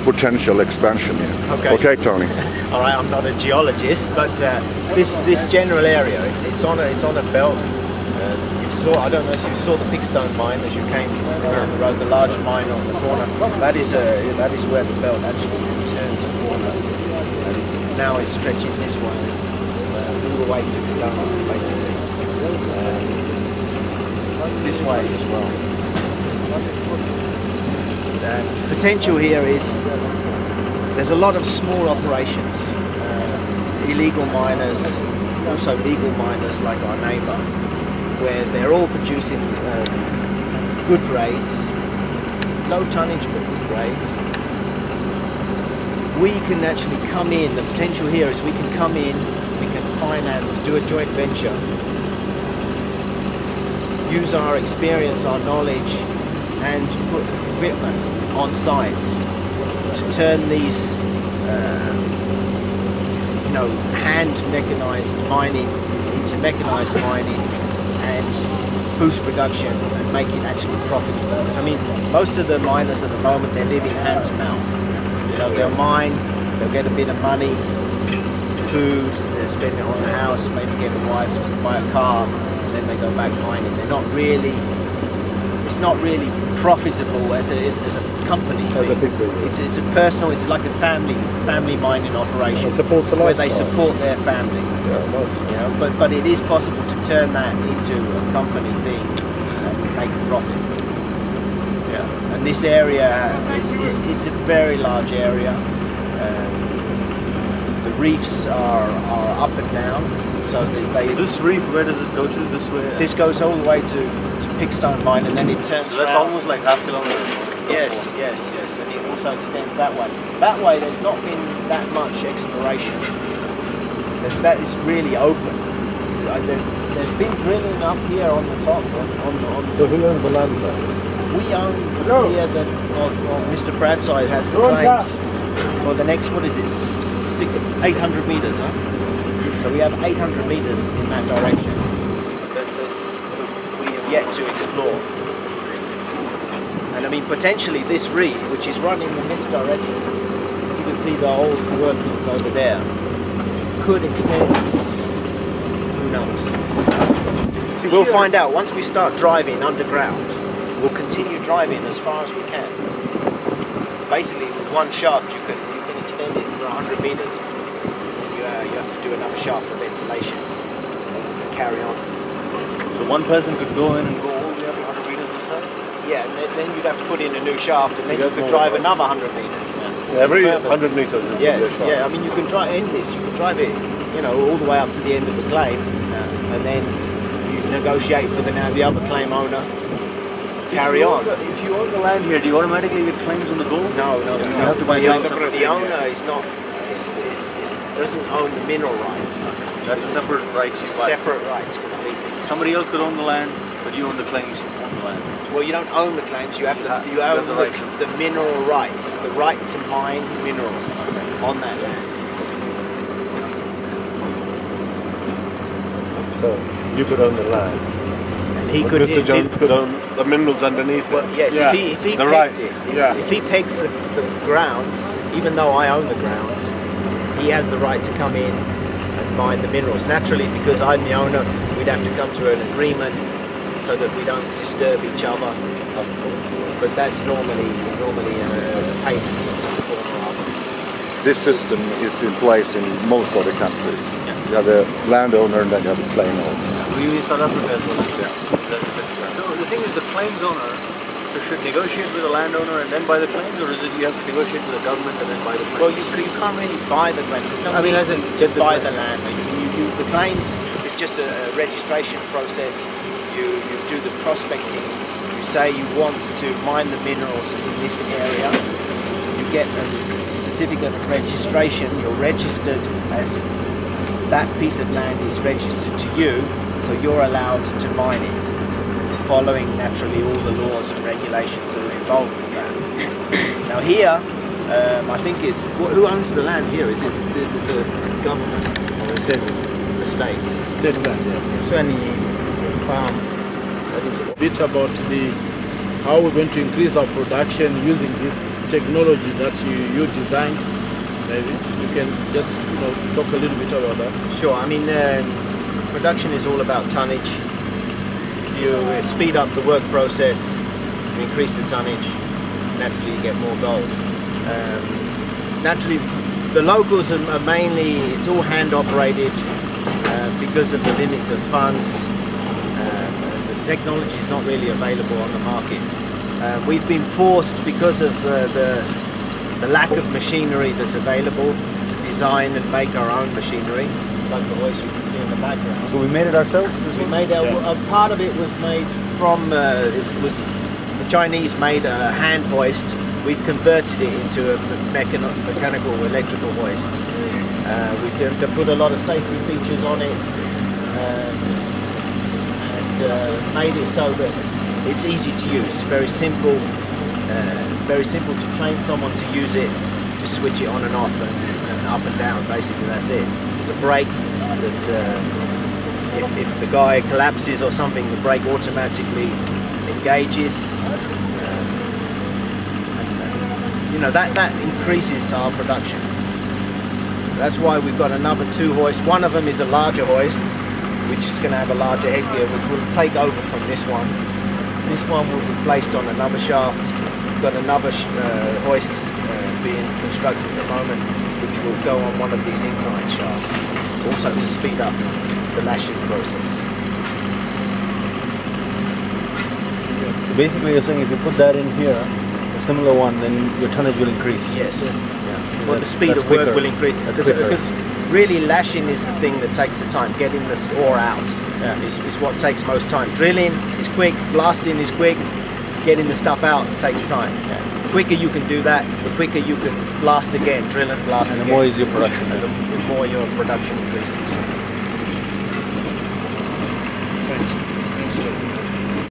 potential expansion here. Okay. Okay, Tony. All right, I'm not a geologist, but this general area, it's on a belt. I don't know if you saw the Pigstone mine as you came down the road, the large mine on the corner. That is where the belt actually turns a corner. And now it's stretching this way, all the way to Kaduna, basically. This way as well. Potential here is there's a lot of small operations, illegal miners, also legal miners like our neighbour, where they're all producing good grades, low tonnage but good grades. We can actually come in, the potential here is we can come in, we can finance, do a joint venture, use our experience, our knowledge, and put equipment on site to turn these hand mechanized mining into mechanized mining and boost production and make it actually profitable. Because I mean, most of the miners at the moment, they're living hand to mouth. You know, they'll mine, they'll get a bit of money, food, they'll spend it on the house, maybe get a wife to buy a car, and then they go back mining. They're not really, it's not really profitable as a company. As a big business. It's a personal, it's like a family mining operation where they support their family. Yeah, you know, but it is possible to turn that into a company thing and make a profit. Yeah. And this area it's a very large area. The reefs are up and down, so they. This reef, where does it go to? This way. This goes all the way to Pigstone Mine, and then it turns. So that's round. almost like half kilometer. Yes, and it also extends that way. That way, there's not been that much exploration. That is really open. There's been drilling up here on the top. So who owns the land there? We own here. Mr. Bradside has the claims for the next. What is it? 800 meters, huh? So we have 800 meters in that direction that we have yet to explore. And I mean, potentially this reef, which is running in this direction, you can see the old workings over there, could extend. Who knows? See, we'll find out once we start driving underground. We'll continue driving as far as we can. Basically, with one shaft, you can extend it for 100 meters. Then you have to do another shaft for ventilation. And then you can carry on. So one person could go in and go all the way up 100 meters this side? Yeah, and then you'd have to put in a new shaft, and then you could drive another 100 meters. Yeah. Every 100 meters is yes, yeah. I mean, you can drive in this. You can drive it, you know, all the way up to the end of the claim, and then you negotiate for the other claim owner. Carry on. If you own the land here, do you automatically get claims on the gold? No. You have to buy the owner is not. Doesn't own the mineral rights. That's a separate rights. Separate rights completely. Somebody else could own the land, but you own the claims on the land. Well, you don't own the claims. You have the mineral rights, the right to mine minerals on that land. So you could own the land. And he but could. Mr. Jones could own the minerals underneath well, it. Yes, yeah. if he the pegged rights. it, if he pegs the ground, even though I own the ground, he has the right to come in and mine the minerals. Naturally, because I'm the owner, we'd have to come to an agreement so that we don't disturb each other. But that's normally a payment in some form or other. This system is in place in most of the countries. Yeah. You have a landowner and then you have a claim owner. We in South Africa as well. Yeah. So the thing is, the claims owner should negotiate with the landowner and then buy the claims, or is it you have to negotiate with the government and then buy the claims? Well, you can't really buy the claims. There's no need to buy the land. The claims is just a registration process. You do the prospecting. You say you want to mine the minerals in this area. You get a certificate of registration. You're registered as that piece of land is registered to you, so you're allowed to mine it, following naturally all the laws and regulations that are involved with that. Now here, I think it's who owns the land here? Is it the government or is it the state? State land, yeah. This one is a farm that is a bit about to be how we're going to increase our production using this technology that you designed. Maybe you can just talk a little bit about that. Sure. I mean, production is all about tonnage. If you speed up the work process, you increase the tonnage, naturally you get more gold. Naturally, the locals are mainly, it's all hand operated because of the limits of funds. The technology is not really available on the market. We've been forced, because of the lack of machinery that's available, to design and make our own machinery, like the hoist you can see in the background. So we made it ourselves? We made a part of it was made from the Chinese made a hand hoist. We've converted it into a mechanical electrical hoist. We've put a lot of safety features on it and made it so that it's easy to use. Very simple to train someone to use it. Just switch it on and off and up and down. Basically, that's it. There's a brake that's if the guy collapses or something, the brake automatically engages. That increases our production. That's why we've got another 2 hoists. One of them is a larger hoist, which is going to have a larger headgear, which will take over from this one. This one will be placed on another shaft. We've got another hoist being constructed at the moment, which will go on one of these incline shafts, also to speed up the lashing process. So basically you're saying if you put that in here, a similar one, then your tonnage will increase? Yes. Yeah. Well, the speed of work will increase. Because really lashing is the thing that takes the time. Getting the ore out is what takes most time. Drilling is quick, blasting is quick, getting the stuff out takes time. Yeah. The quicker you can do that, the quicker you can blast again, drill and blast again. And the more is your production. And the more your production increases.